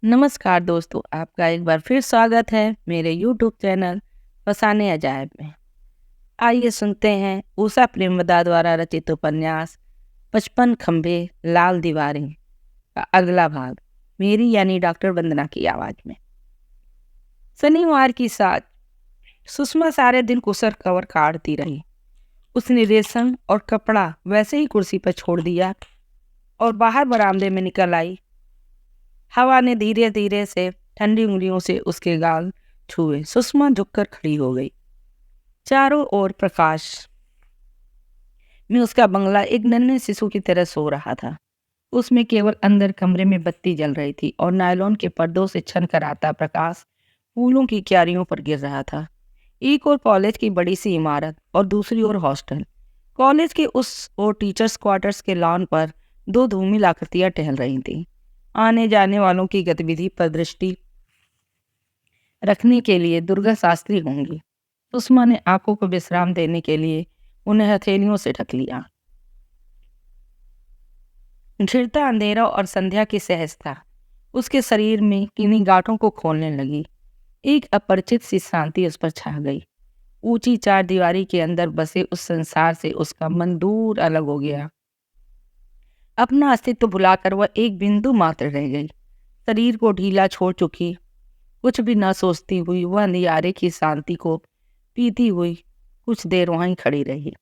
नमस्कार दोस्तों, आपका एक बार फिर स्वागत है मेरे यूट्यूब चैनल फसाने अजायब में। आइए सुनते हैं उषा प्रेमवदा द्वारा रचित उपन्यास 55 खंभे लाल दीवारें का अगला भाग, मेरी यानी डॉक्टर वंदना की आवाज में। शनिवार की साथ सुषमा सारे दिन कुसर कवर काटती रही। उसने रेशम और कपड़ा वैसे ही कुर्सी पर छोड़ दिया और बाहर बरामदे में निकल आई। हवा ने धीरे धीरे से ठंडी उंगलियों से उसके गाल छुए। सुषमा झुककर खड़ी हो गई। चारों ओर प्रकाश में उसका बंगला एक नन्हे शिशु की तरह सो रहा था। उसमें केवल अंदर कमरे में बत्ती जल रही थी और नायलॉन के पर्दों से छन कर आता प्रकाश फूलों की क्यारियों पर गिर रहा था। एक और कॉलेज की बड़ी सी इमारत और दूसरी ओर हॉस्टल। कॉलेज के उस ओर टीचर्स क्वार्टर्स के लॉन पर दो धूमिल आकृतियां टहल रही थीं। आने जाने वालों की गतिविधि पर दृष्टि रखने के लिए दुर्गा शास्त्री होंगी। सुषमा ने आंखों को विश्राम देने के लिए उन्हें हथेलियों से ढक लिया। घिरता अंधेरा और संध्या की सहजता उसके शरीर में किन्हीं गांठों को खोलने लगी। एक अपरिचित सी शांति उस पर छा गई। ऊंची चार दीवारी के अंदर बसे उस संसार से उसका मन दूर अलग हो गया। अपना अस्तित्व भुलाकर वह एक बिंदु मात्र रह गई। शरीर को ढीला छोड़ चुकी, कुछ भी न सोचती हुई वह अंधियारे की शांति को पीती हुई कुछ देर वहीं खड़ी रही।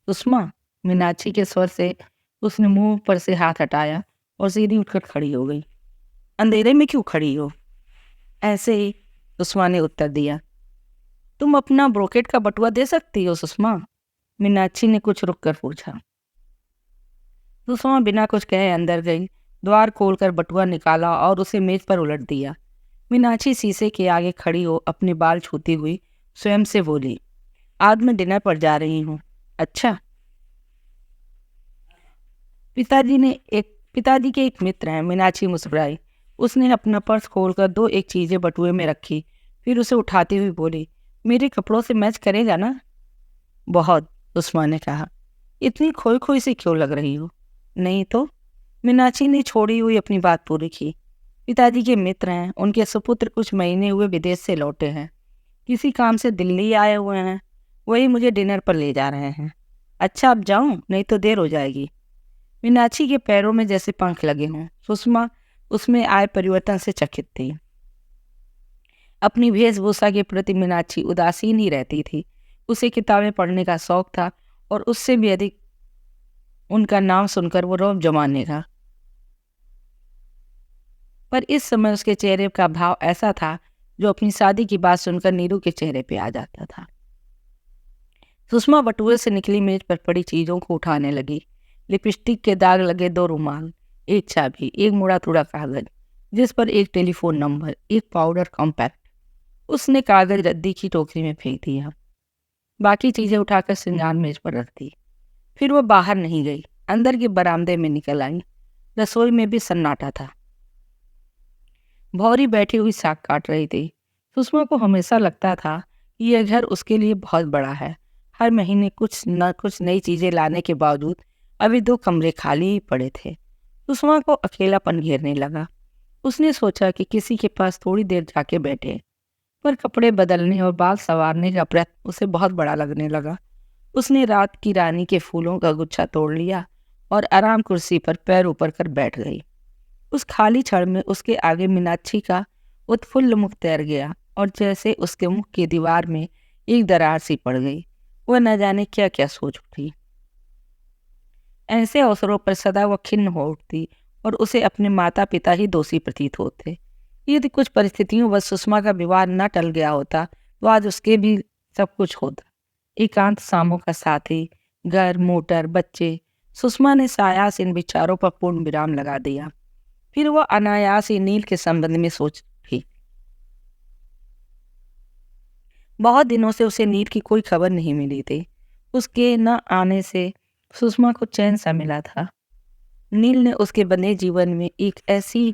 सुषमा, मीनाक्षी के स्वर से उसने मुंह पर से हाथ हटाया और सीधी उठकर खड़ी हो गई। अंधेरे में क्यों खड़ी हो? ऐसे ही, सुषमा ने उत्तर दिया। तुम अपना ब्रोकेट का बटुआ दे सकती हो सुषमा? मीनाक्षी ने कुछ रुक कर पूछा। सुषमा बिना कुछ कहे अंदर गई, द्वार खोलकर बटुआ निकाला और उसे मेज पर उलट दिया। मीनाक्षी शीशे के आगे खड़ी हो अपने बाल छूती हुई स्वयं से बोली, आज मैं डिनर पर जा रही हूँ। अच्छा। पिताजी के एक मित्र हैं। मीनाक्षी मुस्कुराई। उसने अपना पर्स खोलकर दो एक चीजें बटुए में रखी, फिर उसे उठाती हुई बोली, मेरे कपड़ों से मैच करेगा ना? बहुत, सुषमा ने कहा। इतनी खोई खोई सी क्यों लग रही हो? नहीं तो, मीनाक्षी ने छोड़ी हुई अपनी बात पूरी की। पिताजी के मित्र हैं। उनके सुपुत्र कुछ महीने हुए विदेश से लौटे हैं। किसी काम से दिल्ली आए हुए हैं। वही मुझे डिनर पर ले जा रहे हैं। अच्छा, अब जाऊं, नहीं तो देर हो जाएगी। मीनाक्षी के पैरों में जैसे पंख लगे हों। सुषमा उसमें आए परिवर्तन से चकित थी। अपनी वेशभूषा के प्रति मीनाक्षी उदासीन ही रहती थी। उसे किताबें पढ़ने का शौक था और उससे भी अधिक उनका नाम सुनकर वो रौब जमाने का। पर इस समय उसके चेहरे का भाव ऐसा था जो अपनी शादी की बात सुनकर नीरू के चेहरे पे आ जाता था। सुषमा बटुए से निकली मेज पर पड़ी चीजों को उठाने लगी। लिपस्टिक के दाग लगे दो रुमाल, एक चाबी, एक मुड़ा तुड़ा कागज जिस पर एक टेलीफोन नंबर, एक पाउडर कॉम्पैक्ट। उसने कागज रद्दी की टोकरी में फेंक दिया। बाकी चीजें उठाकर श्रृंगार मेज पर रख दी। फिर वह बाहर नहीं गई, अंदर के बरामदे में निकल आई। रसोई में भी सन्नाटा था। भौरी बैठी हुई साग काट रही थी। सुषमा को हमेशा लगता था कि यह घर उसके लिए बहुत बड़ा है। हर महीने कुछ न कुछ नई चीजें लाने के बावजूद अभी दो कमरे खाली ही पड़े थे। सुषमा को अकेलापन घेरने लगा। उसने सोचा कि किसी के पास थोड़ी देर जाके बैठे, पर कपड़े बदलने और बाल संवारने का प्रयत्न उसे बहुत बड़ा लगने लगा। उसने रात की रानी के फूलों का गुच्छा तोड़ लिया और आराम कुर्सी पर पैर ऊपर कर बैठ गई। उस खाली क्षण में उसके आगे मीनाक्षी का उत्फुल्ल मुख तैर गया और जैसे उसके मुख की दीवार में एक दरार सी पड़ गई। वह न जाने क्या क्या सोच उठी। ऐसे अवसरों पर सदा वह खिन्न हो उठती और उसे अपने माता पिता ही दोषी प्रतीत होते। यदि कुछ परिस्थितियों वह सुषमा का विवाह न टल गया होता तो आज उसके भी सब कुछ होता। एकांत शामों का साथी, घर, मोटर, बच्चे। सुषमा ने सायास इन विचारों पर पूर्ण विराम लगा दिया। फिर वह अनायास ही नील के संबंध में सोच उठी। बहुत दिनों से उसे नील की कोई खबर नहीं मिली थी। उसके न आने से सुषमा को चैन सा मिला था। नील ने उसके बंधे जीवन में एक ऐसी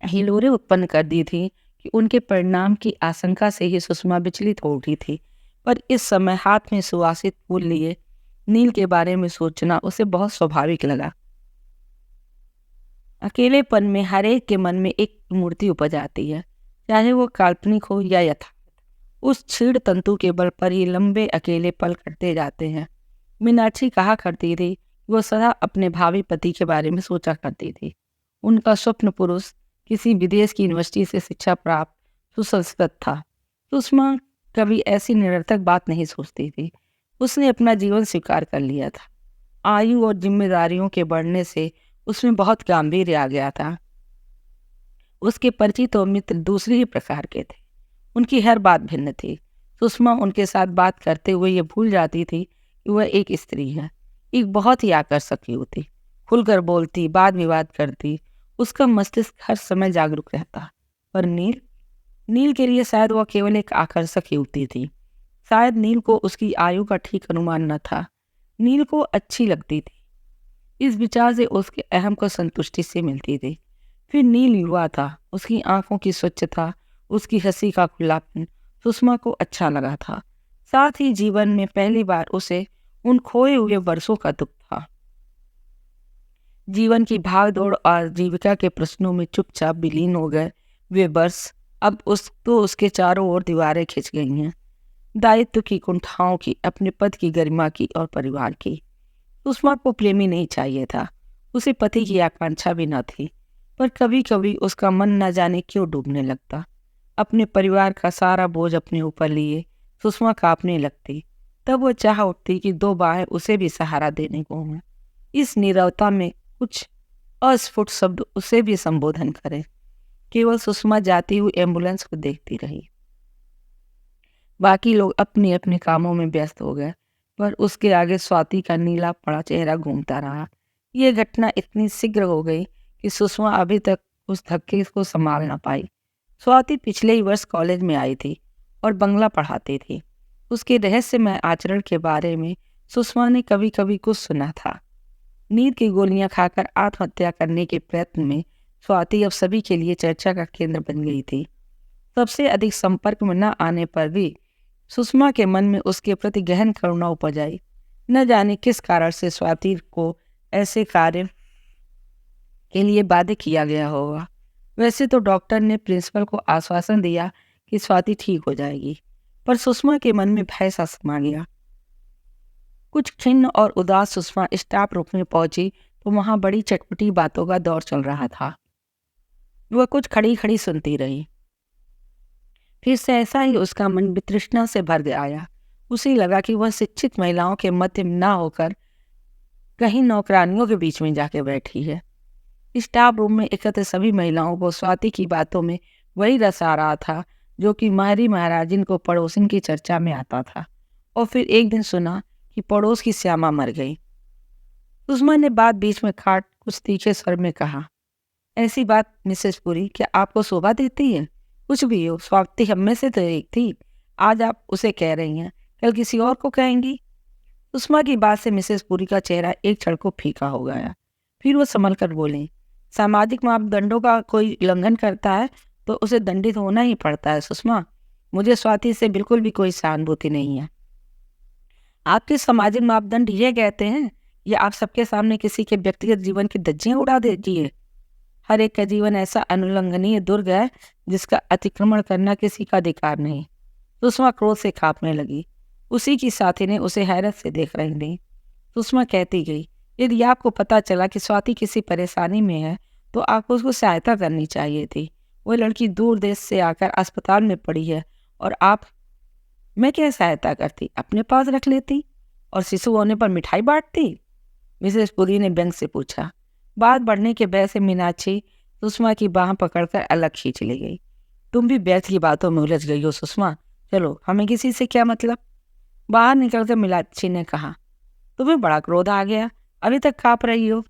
हिलोरे उत्पन्न कर दी थी कि उनके परिणाम की आशंका से ही सुषमा विचलित हो उठी थी। पर इस समय हाथ में सुवासित फूल लिए नील के बारे में सोचना उसे बहुत स्वाभाविक लगा। अकेलेपन में हर एक के मन में एक मूर्ति उपज आती है, चाहे वो काल्पनिक हो या यथार्थ। उस छीड़ तंतु के बल पर ये लंबे अकेले पल कटते जाते हैं। मीनाक्षी कहा करती थी, वो सदा अपने भावी पति के बारे में सोचा करती थी। उनका स्वप्न पुरुष किसी विदेश की यूनिवर्सिटी से शिक्षा प्राप्त सुसंस्कृत था। सुषमा कभी ऐसी निरर्थक बात नहीं सोचती थी। उसने अपना जीवन स्वीकार कर लिया था। आयु और जिम्मेदारियों के बढ़ने से उसमें बहुत गांभीर्य आ गया था। उसके परिचित और मित्र दूसरे ही प्रकार के थे। उनकी हर बात भिन्न थी। सुषमा उनके साथ बात करते हुए ये भूल जाती थी कि वह एक स्त्री है, एक बहुत ही आकर्षक युवती। खुलकर बोलती, वाद विवाद करती, उसका मस्तिष्क हर समय जागरूक रहता। पर नील के लिए शायद वह केवल एक आकर्षक युवती थी। शायद नील को उसकी आयु का ठीक अनुमान न था। नील को अच्छी लगती थी। इस विचार से उसके अहम को संतुष्टि से मिलती थी। फिर नील युवा था। उसकी आंखों की स्वच्छता, उसकी हंसी का खुलापन सुषमा को अच्छा लगा था। साथ ही जीवन में पहली बार उसे उन खोए हुए वर्षों का दुख था। जीवन की भागदौड़ और जीविका के प्रश्नों में चुपचाप विलीन हो गए वे वर्ष अब उसके चारों ओर दीवारें खिंच गई हैं। दायित्व की कुंठाओं की, अपने पद की गरिमा की और परिवार की। सुषमा को प्रेमी नहीं चाहिए था। उसे पति की आकांक्षा भी न थी। पर कभी कभी उसका मन न जाने क्यों डूबने लगता। अपने परिवार का सारा बोझ अपने ऊपर लिए सुषमा कांपने लगती। तब वो चाह उठती कि दो बाहें उसे भी सहारा देने को हों। इस नीरवता में कुछ अस्फुट शब्द उसे भी संबोधन करें। केवल सुषमा जाती हुई एम्बुलेंस को देखती रही। बाकी लोग अपने अपने कामों में व्यस्त हो गए, पर उसके आगे स्वाति का नीला पड़ा चेहरा घूमता रहा। यह घटना इतनी शीघ्र हो गई कि सुषमा अभी तक उस धक्के को संभाल न पाई। स्वाति पिछले ही वर्ष कॉलेज में आई थी और बंगला पढ़ाती थी। उसके रहस्यमय आचरण के बारे में सुषमा ने कभी कभी कुछ सुना था। नींद की गोलियां खाकर आत्महत्या करने के प्रयत्न में स्वाति अब सभी के लिए चर्चा का केंद्र बन गई थी। सबसे अधिक संपर्क में न आने पर भी सुषमा के मन में उसके प्रति गहन करुणा उपज आई। न जाने किस कारण से स्वाति को ऐसे कार्य के लिए बाध्य किया गया होगा। वैसे तो डॉक्टर ने प्रिंसिपल को आश्वासन दिया कि स्वाति ठीक हो जाएगी, पर सुषमा के मन में भय सा समा गया। कुछ खिन्न और उदास सुषमा स्टाफ रूम में पहुंची तो वहां बड़ी चटपटी बातों का दौर चल रहा था। वह कुछ खड़ी खड़ी सुनती रही। फिर से ऐसा ही उसका मन वितृष्णा से भर आया। उसे लगा कि वह शिक्षित महिलाओं के मध्य न होकर कहीं नौकरानियों के बीच में जाके बैठी है। स्टाफ रूम में एकत्र सभी महिलाओं को स्वाति की बातों में वही रस आ रहा था जो कि माहरी महाराजिन को पड़ोसिन की चर्चा में आता था। और फिर एक दिन सुना कि पड़ोस की श्यामा मर गई। सुषमा ने बात बीच में काट कुछ तीखे स्वर में कहा, ऐसी बात मिसेस पुरी क्या आपको शोभा देती है? कुछ भी हो, स्वाति हम में से तो एक थी। आज आप उसे कह रही हैं, कल किसी और को कहेंगी। सुषमा की बात से मिसेस पुरी का चेहरा एक क्षण को फीका हो गया। फिर वो संभल कर बोली, सामाजिक मापदंडों का कोई उल्लंघन करता है तो उसे दंडित होना ही पड़ता है। सुषमा, मुझे स्वाति से बिल्कुल भी कोई सहानुभूति नहीं है। आपके सामाजिक मापदंड ये कहते हैं या आप सबके सामने किसी के व्यक्तिगत जीवन की धज्जियां उड़ा देती है? हर एक का जीवन ऐसा अनुल्लंघनीय दुर्ग है जिसका अतिक्रमण करना किसी का अधिकार नहीं। सुषमा क्रोध से कांपने लगी। उसी की साथी ने उसे हैरत से देख रही थी। सुषमा कहती गई, यदि आपको पता चला कि स्वाति किसी परेशानी में है तो आपको उसको सहायता करनी चाहिए थी। वह लड़की दूर देश से आकर अस्पताल में पड़ी है और मैं क्या सहायता करती? अपने पास रख लेती और शिशु होने पर मिठाई बांटती? मिसेस पुरी ने व्यंग से पूछा। बात बढ़ने के भय से मीनाक्षी सुषमा की बाह पकड़कर अलग खींच ले गई। तुम भी व्यर्थ की बातों में उलझ गई हो सुषमा, चलो हमें किसी से क्या मतलब। बाहर निकलकर मीनाक्षी ने कहा, तुम्हें बड़ा क्रोध आ गया, अभी तक काँप रही हो।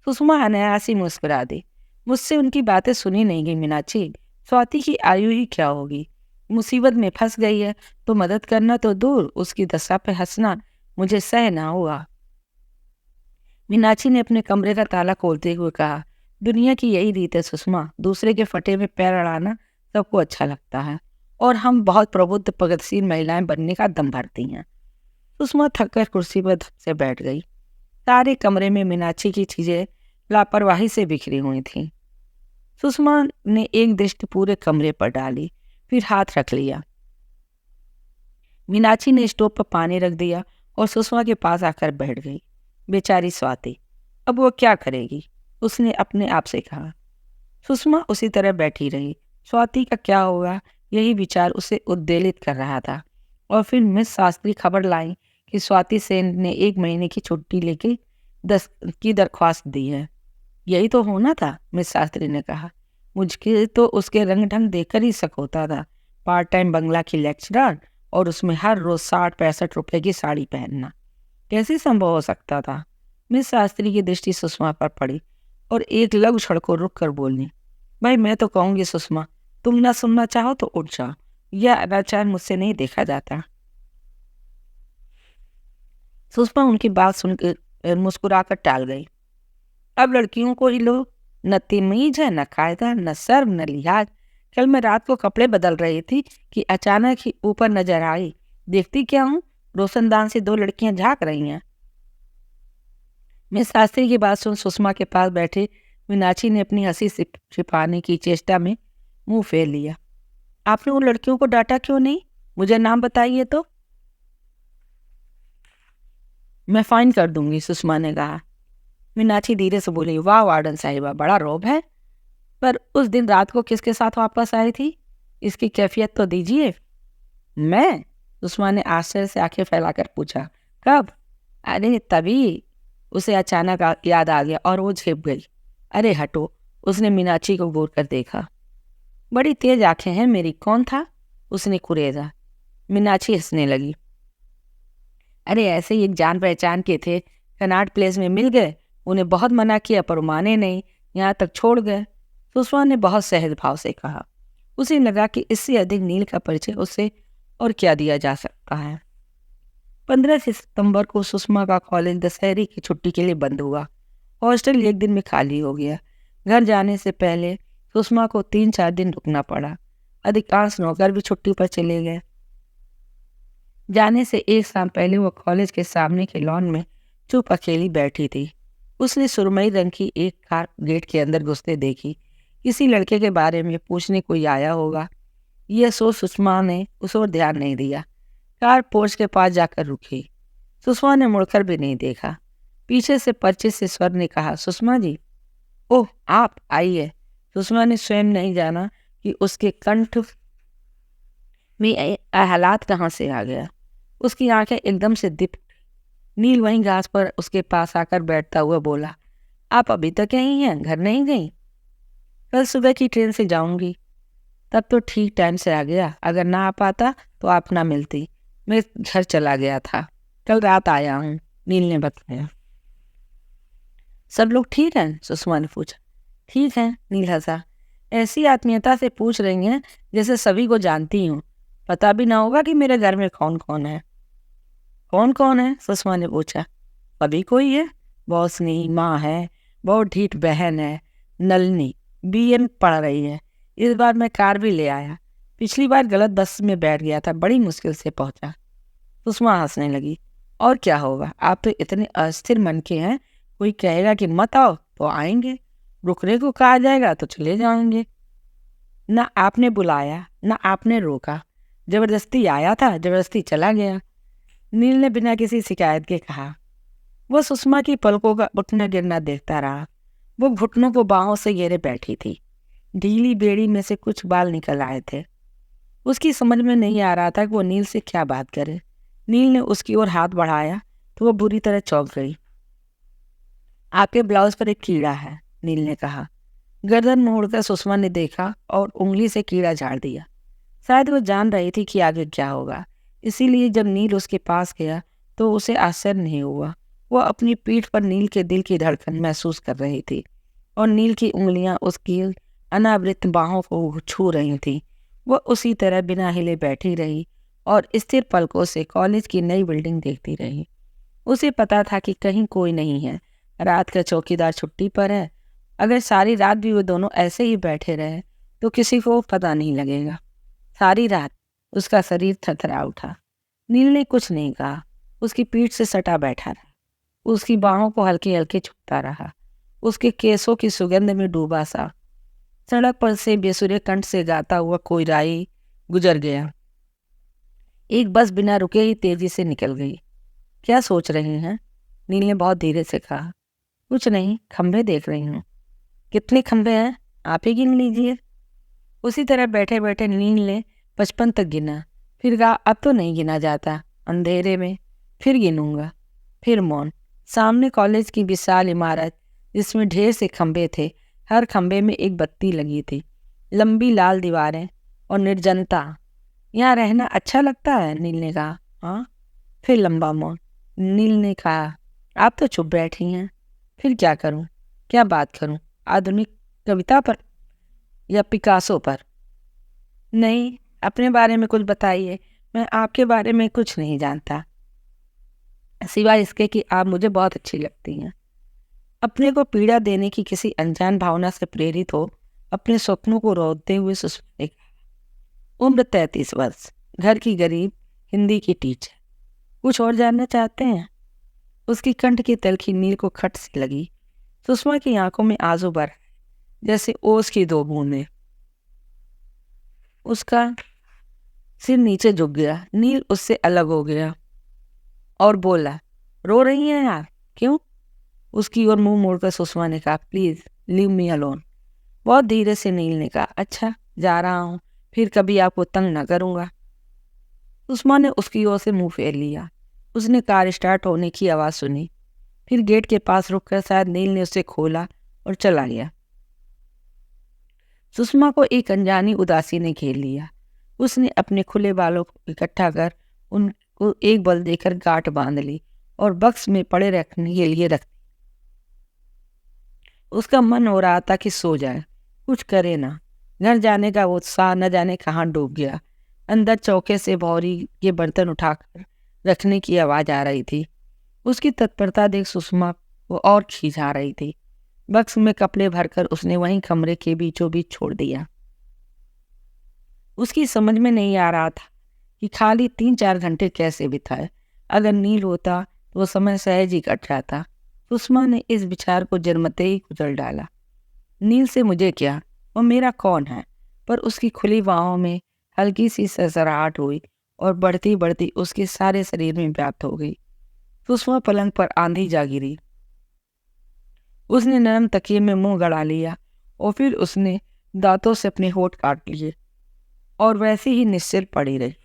सुषमा अनायास ही मुस्कुरा दी। मुझसे उनकी बातें सुनी नहीं गई मीनाक्षी। स्वाति की आयु ही क्या होगी, मुसीबत में फंस गई है तो मदद करना तो दूर, उसकी दशा पे हंसना मुझे सह ना हुआ। मीनाक्षी ने अपने कमरे का ताला खोलते हुए कहा, दुनिया की यही रीत है सुषमा, दूसरे के फटे में पैर अड़ाना सबको अच्छा लगता है और हम बहुत प्रबुद्ध प्रगतिशील महिलाएं बनने का दम भरती हैं। सुषमा थककर कुर्सी पर धक से बैठ गई। सारे कमरे में मीनाक्षी की चीजें लापरवाही से बिखरी हुई थीं। सुषमा ने एक दृष्टि पूरे कमरे पर डाली, फिर हाथ रख लिया। मीनाक्षी ने स्टोव पर पानी रख दिया और सुषमा के पास आकर बैठ गई। बेचारी स्वाति, अब वो क्या करेगी, उसने अपने आप से कहा। सुषमा उसी तरह बैठी रही। स्वाति का क्या होगा, यही विचार उसे उद्वेलित कर रहा था। और फिर मिस शास्त्री खबर लाई कि स्वाति सेन ने 1 महीने की छुट्टी लेके दरख्वास्त दी है। यही तो होना था, मिस शास्त्री ने कहा। मुझे तो उसके रंग ढंग देखकर ही शक होता था। पार्ट टाइम बंगला की लेक्चरर और उसमें हर रोज 60-65 रुपए की साड़ी पहनना कैसे संभव हो सकता था। मिस शास्त्री की दृष्टि सुषमा पर पड़ी और एक लघु क्षण को रुक कर बोली, भाई मैं तो कहूंगी सुषमा, तुम ना सुनना चाहो तो उठ जाओ, यह अनाचार मुझसे नहीं देखा जाता। सुषमा उनकी बात सुनकर मुस्कुराकर टाल गई। अब लड़कियों को ही लोग न तमीज है, न कायदा, न शर्म, न लिहाज। कल मैं रात को कपड़े बदल रही थी कि अचानक ही ऊपर नजर आई। देखती क्या हूँ, रोशनदान से 2 लड़कियां झांक रही हैं। मिस शास्त्री की बात सुन सुषमा के पास बैठे मीनाक्षी ने अपनी हंसी छिपाने की चेष्टा में मुंह फेर लिया। आपने उन लड़कियों को डांटा क्यों नहीं, मुझे नाम बताइए तो। मैं फाइन कर दूंगी, सुषमा ने कहा। मीनाक्षी धीरे से बोली, वाह वार्डन साहिबा, बड़ा रौब है। पर उस दिन रात को किसके साथ वापस आई थी, इसकी कैफियत तो दीजिए। मैं? सुषमा ने आश्चर्य से आंखें फैलाकर पूछा। कब? अरे तभी। उसे अचानक याद आ गया और वो झेप गई। अरे हटो, उसने मीनाक्षी को घूर कर देखा। बड़ी तेज आंखें हैं मेरी, कौन था? उसने कुरेदा। मीनाक्षी हंसने लगी। अरे ऐसे ही एक जान पहचान के थे, कनाट प्लेस में मिल गए। उन्हें बहुत मना किया पर माने नहीं, यहाँ तक छोड़ गए। सुषमा ने बहुत सहज भाव से कहा। उसे लगा कि इससे अधिक नील का परिचय उसे और क्या दिया जा सकता है। 15 सितंबर को सुषमा का कॉलेज दशहरे की छुट्टी के लिए बंद हुआ। हॉस्टल 1 दिन में खाली हो गया। घर जाने से पहले सुषमा को 3-4 दिन रुकना पड़ा। अधिकांश नौकर भी छुट्टी पर चले गए। जाने से 1 शाम पहले वो कॉलेज के सामने के लॉन में चुप अकेली बैठी थी। उसने सुरमई रंग की एक कार गेट के अंदर घुसते देखी। किसी लड़के के बारे में पूछने कोई आया होगा, यह सोच सुषमा ने उस ओर ध्यान नहीं दिया। कार पोर्च के पास जाकर रुकी। सुषमा ने मुड़कर भी नहीं देखा। पीछे से परिचित से स्वर ने कहा, सुषमा जी। ओह, आप आइए। सुषमा ने स्वयं नहीं जाना कि उसके कंठ में हालात कहाँ से आ गया। उसकी आंखें एकदम से दीप। नील वहीं घास पर उसके पास आकर बैठता हुआ बोला, आप अभी तक यहीं हैं, घर नहीं गई? कल सुबह की ट्रेन से जाऊंगी। तब तो ठीक टाइम से आ गया, अगर ना आ पाता तो आप ना मिलती। मैं घर चला गया था, कल रात आया हूँ, नील ने बताया। सब लोग ठीक हैं? सुषमा ने पूछा। ठीक है, नील हंसा। ऐसी आत्मीयता से पूछ रही हैं जैसे सभी को जानती हूँ। पता भी ना होगा कि मेरे घर में कौन कौन है। कौन कौन है? सुषमा ने पूछा। अभी कोई है, बहुत स्नेही माँ है, बहुत ढीठ बहन है, नलनी BA में पढ़ रही है। इस बार मैं कार भी ले आया, पिछली बार गलत बस में बैठ गया था, बड़ी मुश्किल से पहुंचा। सुषमा हंसने लगी। और क्या होगा, आप तो इतने अस्थिर मन के हैं, कोई कहेगा कि मत आओ तो आएंगे, रुकने को कहा जाएगा तो चले जाएंगे। ना आपने बुलाया ना आपने रोका, जबरदस्ती आया था, जबरदस्ती चला गया, नील ने बिना किसी शिकायत के कहा। वो सुषमा की पलकों का उठना गिरना देखता रहा। वो घुटनों को बाहों से घेरे बैठी थी। ढीली बेड़ी में से कुछ बाल निकल आए थे। उसकी समझ में नहीं आ रहा था कि वो नील से क्या बात करे। नील ने उसकी ओर हाथ बढ़ाया तो वो बुरी तरह चौंक गई। आपके ब्लाउज पर एक कीड़ा है, नील ने कहा। गर्दन मोड़कर सुषमा ने देखा और उंगली से कीड़ा झाड़ दिया। शायद वो जान रही थी कि आगे क्या होगा, इसीलिए जब नील उसके पास गया तो उसे आश्चर्य नहीं हुआ। वो अपनी पीठ पर नील के दिल की धड़कन महसूस कर रही थी और नील की उंगलियां उसकी अनावृत बाहों को छू रही थी। वो उसी तरह बिना हिले बैठी रही और स्थिर पलकों से कॉलेज की नई बिल्डिंग देखती रही। उसे पता था कि कहीं कोई नहीं है, रात का चौकीदार छुट्टी पर है। अगर सारी रात भी वो दोनों ऐसे ही बैठे रहे तो किसी को पता नहीं लगेगा। सारी रात उसका शरीर थरथरा उठा। नील ने कुछ नहीं कहा, उसकी पीठ से सटा बैठा रहा, उसकी बाहों को हल्के हल्के छूता रहा। उसके केसों की सुगंध में डूबा सा। सड़क पर से बेसुरे कंठ से गाता हुआ कोई राही गुजर गया। एक बस बिना रुके ही तेजी से निकल गई। क्या सोच रही हैं? नील ने बहुत धीरे से कहा। कुछ नहीं, खंभे देख रही हूँ। कितने खंभे हैं? आप ही गिन लीजिए। उसी तरह बैठे बैठे नील ने 55 तक गिना। फिर कहा, अब तो नहीं गिना जाता, अंधेरे में फिर गिनूंगा। फिर मौन। सामने कॉलेज की विशाल इमारत, जिसमें ढेर से खंभे थे। हर खंभे में एक बत्ती लगी थी। लंबी लाल दीवारें और निर्जनता। यहाँ रहना अच्छा लगता है? नील ने कहा। हाँ। फिर लंबा मौन। नील ने कहा, आप तो चुप बैठी हैं। फिर क्या करूं? क्या बात करूं? आधुनिक कविता पर या पिकासो पर? नहीं, अपने बारे में कुछ बताइए। मैं आपके बारे में कुछ नहीं जानता, सिवाय इसके कि आप मुझे बहुत अच्छी लगती हैं। अपने को पीड़ा देने की किसी अनजान भावना से प्रेरित हो अपने स्वप्नों को रोकते हुए सुष्मा ने कहा। उम्र 33 वर्ष, घर की गरीब, हिंदी की टीचर। कुछ और जानना चाहते हैं? उसकी कंठ की तलखी नील को खट सी लगी। सुषमा की आंखों में आंसू भर आए, जैसे ओस की 2 बूंदें। उसका सिर नीचे झुक गया। नील उससे अलग हो गया और बोला, रो रही हैं यार? क्यों? उसकी ओर मुंह मोड़कर सुषमा ने कहा, प्लीज लीव मी अलोन। बहुत धीरे से नील ने कहा, अच्छा, जा रहा हूँ, फिर कभी आपको तंग न करूँगा। सुषमा ने उसकी ओर से मुंह फेर लिया। उसने कार स्टार्ट होने की आवाज़ सुनी। फिर गेट के पास रुककर शायद नील ने उसे खोला और चला गया। सुषमा को एक अनजानी उदासी ने घेर लिया। उसने अपने खुले बालों को इकट्ठा कर उनको एक बल देकर गांठ बांध ली और बक्स में पड़े रखने के लिए रख दी। उसका मन हो रहा था कि सो जाए, कुछ करे ना। घर जाने का उत्साह न जाने कहाँ डूब गया। अंदर चौके से भौरी के बर्तन उठाकर रखने की आवाज़ आ रही थी। उसकी तत्परता देख सुषमा को और खींचा रही थी। बक्स में कपड़े भरकर उसने वहीं कमरे के बीचों बीच छोड़ दिया। उसकी समझ में नहीं आ रहा था कि खाली 3-4 घंटे कैसे बिताए। अगर नील होता तो वो समय सहज ही कट जाता। सुषमा ने इस विचार को जन्मते ही कुचल डाला। नील से मुझे क्या, वो मेरा कौन है? पर उसकी खुली बाहों में हल्की सी सरसराहट हुई और बढ़ती बढ़ती उसके सारे शरीर में व्याप्त हो गई। सुषमा पलंग पर आंधी जा गिरी। उसने नरम तकिए में मुंह गड़ा लिया और फिर उसने दांतों से अपने होंठ काट लिए और वैसे ही निश्चल पड़ी रही।